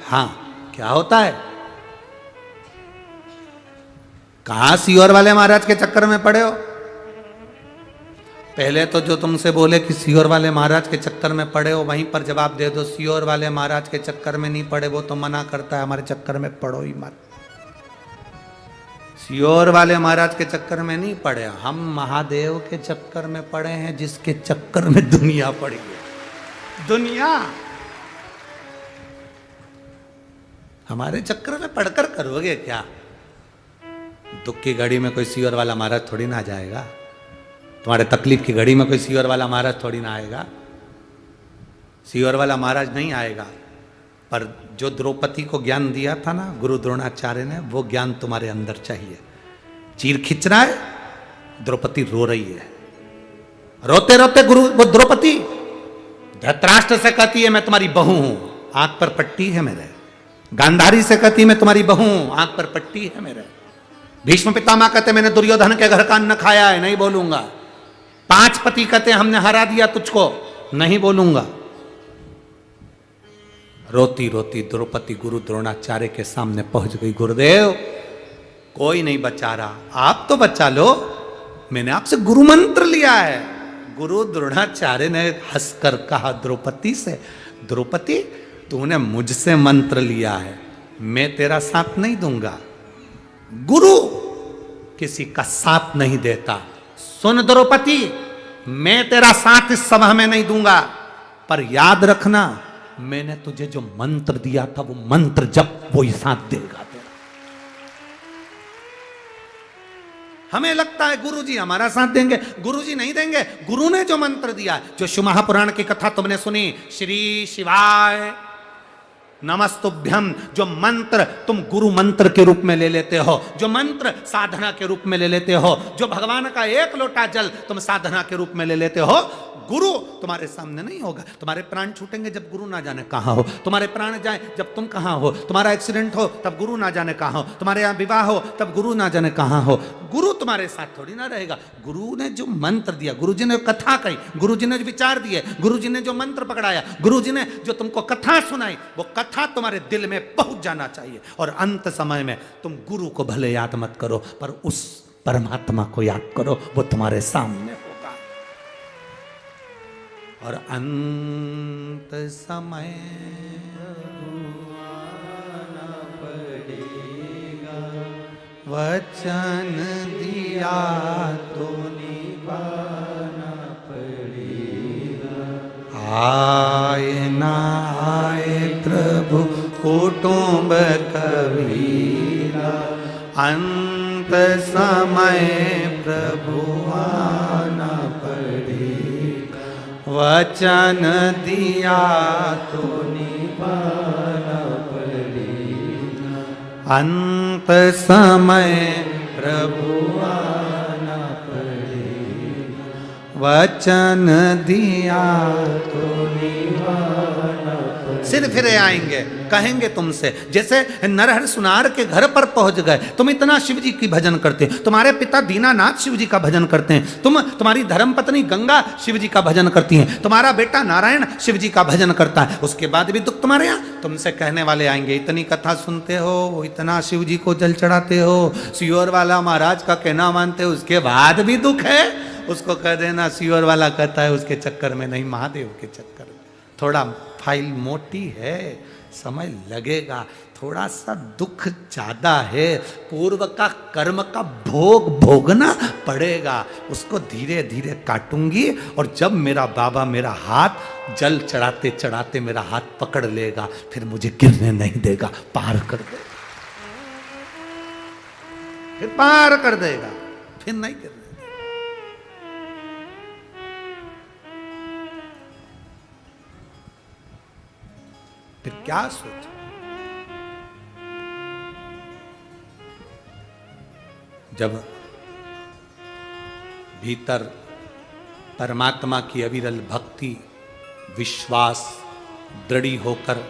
हाँ, क्या होता है? कहां सियोर वाले महाराज के चक्कर में पड़े हो? पहले तो जो तुमसे बोले कि सियोर वाले महाराज के चक्कर में पड़े हो, वहीं पर जवाब दे दो, सियोर वाले महाराज के चक्कर में नहीं पड़े, वो तो मना करता है हमारे चक्कर में पड़ो ही मत। सियोर वाले महाराज के चक्कर में नहीं पड़े, हम महादेव के चक्कर में पड़े हैं, जिसके चक्कर में दुनिया पड़ी है। दुनिया हमारे चक्कर में पढ़कर करोगे क्या? दुख की घड़ी में कोई सियोर वाला महाराज थोड़ी ना जाएगा, तुम्हारे तकलीफ की घड़ी में कोई सियोर वाला महाराज थोड़ी ना आएगा। सियोर वाला महाराज नहीं आएगा, पर जो द्रौपदी को ज्ञान दिया था ना गुरु द्रोणाचार्य ने, वो ज्ञान तुम्हारे अंदर चाहिए। चीर खींच रहा है, द्रौपदी रो रही है, रोते रोते गुरु वो द्रौपदी धृतराष्ट्र से कहती है मैं तुम्हारी बहू हूं, आंख पर पट्टी है मेरे। गांधारी से कहती मैं तुम्हारी बहू हूं, आंख पर पट्टी है मेरे। भीष्म पितामह कहते मैंने दुर्योधन के घर का अन्न खाया है, नहीं बोलूंगा। 5 पति कहते हमने हरा दिया तुझको, नहीं बोलूंगा। रोती रोती द्रौपदी गुरु द्रोणाचार्य के सामने पहुंच गई। गुरुदेव कोई नहीं बचा रहा, आप तो बचा लो, मैंने आपसे गुरु मंत्र लिया है। गुरु द्रोणाचार्य ने हंसकर कहा द्रौपदी से, द्रौपदी तूने मुझसे मंत्र लिया है, मैं तेरा साथ नहीं दूंगा। गुरु किसी का साथ नहीं देता। सुन द्रौपदी, मैं तेरा साथ इस सभा में नहीं दूंगा, पर याद रखना मैंने तुझे जो मंत्र दिया था वो मंत्र जब वो ही साथ देगा तेरा। हमें लगता है गुरुजी हमारा साथ देंगे, गुरुजी नहीं देंगे। गुरु ने जो मंत्र दिया, जो शिव महापुराण की कथा तुमने सुनी, श्री शिवाय नमस्तुभ्यम, जो मंत्र तुम गुरु मंत्र के रूप में ले लेते हो, जो मंत्र साधना के रूप में ले लेते हो, जो भगवान का 1 लोटा जल तुम साधना के रूप में ले लेते हो, गुरु तुम्हारे सामने नहीं होगा। तुम्हारे प्राण छूटेंगे जब गुरु ना जाने कहां हो, तुम्हारे प्राण जाए जब तुम कहां हो, तुम्हारा एक्सीडेंट हो तब गुरु ना जाने कहां हो, तुम्हारे यहां विवाह हो तब गुरु ना जाने कहां हो। गुरु तुम्हारे साथ थोड़ी ना रहेगा। गुरु ने जो मंत्र दिया, गुरु जी ने कथा कही, गुरु जी ने जो विचार दिए, गुरु जी ने जो मंत्र पकड़ाया, गुरु जी ने जो तुमको कथा सुनाई, वो कथा तुम्हारे दिल में पहुंच जाना चाहिए। और अंत समय में तुम गुरु को भले याद मत करो, पर उस परमात्मा को याद करो, वो तुम्हारे सामने होगा। और अंत समय वचन दिया तो निभाना पड़ेगा। आए ना आए प्रभु कुटुंब कबीरा, अंत समय प्रभु आना पड़ेगा। वचन दिया तो निभाना पड़ेगा, अंत समय प्रभु आना पड़ेगा। वचन दिया तो निभाना पड़ेगा। सिर फिरे आएंगे, कहेंगे तुमसे, जैसे नरहर सुनार के घर पर पहुंच गए। तुम इतना शिव जी की भजन करते हो, तुम्हारे पिता दीनानाथ शिव जी का भजन करते हैं, तुम्हारी धर्मपत्नी गंगा शिव जी का भजन करती हैं, तुम्हारा बेटा नारायण शिव जी का भजन करता है, उसके बाद भी दुख तुम्हारे यहाँ। तुमसे कहने वाले आएंगे इतनी कथा सुनते हो, इतना शिव जी को जल चढ़ाते हो, सियोर वाला महाराज का कहना मानते हो, उसके बाद भी दुख है। उसको कह देना सियोर वाला कहता है उसके चक्कर में नहीं, महादेव के चक्कर में। थोड़ा फाइल मोटी है, समय लगेगा, थोड़ा सा दुख ज्यादा है, पूर्व का कर्म का भोग भोगना पड़ेगा, उसको धीरे धीरे काटूंगी। और जब मेरा बाबा मेरा हाथ जल चढ़ाते चढ़ाते मेरा हाथ पकड़ लेगा, फिर मुझे गिरने नहीं देगा, पार कर देगा, फिर पार कर देगा, फिर नहीं गिरने। फिर क्या सोचा? जब भीतर परमात्मा की अविरल भक्ति विश्वास दृढ़ होकर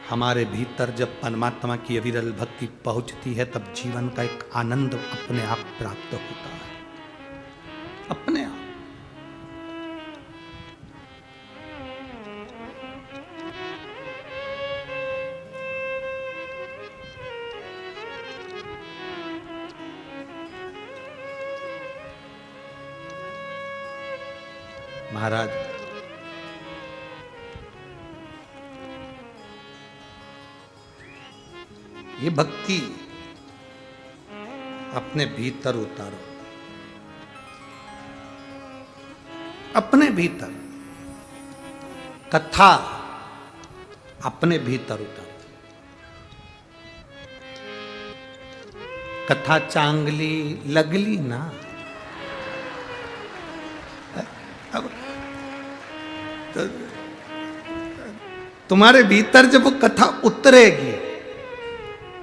हमारे भीतर जब परमात्मा की अविरल भक्ति पहुंचती है, तब जीवन का एक आनंद अपने आप प्राप्त होता है, अपने आप। महाराज ये भक्ति अपने भीतर उतारो, अपने भीतर कथा अपने भीतर उतारो। कथा चांगली लगली ना, अब तो तुम्हारे भीतर जब वो कथा उतरेगी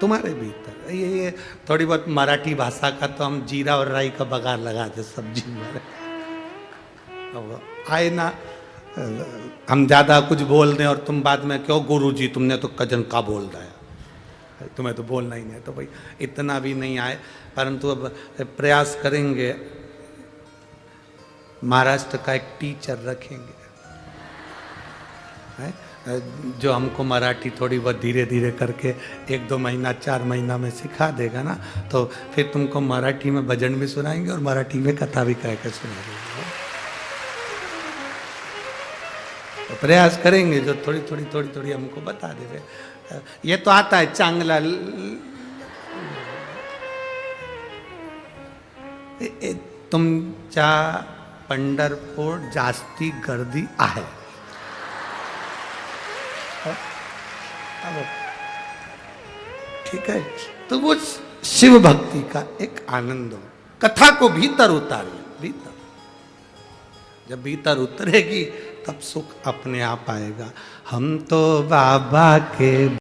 तुम्हारे भीतर, ये थोड़ी बहुत मराठी भाषा का तो हम जीरा और राई का बघार लगा दे सब्जी में, अब आए ना हम ज्यादा कुछ बोल दें और तुम बाद में क्यों गुरुजी तुमने तो कजन का बोल रहा है, तुम्हें तो बोलना ही नहीं, तो भाई इतना भी नहीं आए, परंतु अब प्रयास करेंगे, महाराष्ट्र का एक टीचर रखेंगे है? जो हमको मराठी थोड़ी बहुत धीरे धीरे करके 1-2 महीना 4 महीना में सिखा देगा ना, तो फिर तुमको मराठी में भजन भी सुनाएंगे और मराठी में कथा भी कह कर सुनाएंगे। तो प्रयास करेंगे, जो थोड़ी थोड़ी थोड़ी थोड़ी हमको बता दे। ये तो आता है चांगला तुमच्या पंढरपूर जास्ती गर्दी आहे, ठीक है। तो वो शिव भक्ति का एक आनंद हो, कथा को भीतर उतारिए, भीतर जब भीतर उतरेगी तब सुख अपने आप आएगा। हम तो बाबा के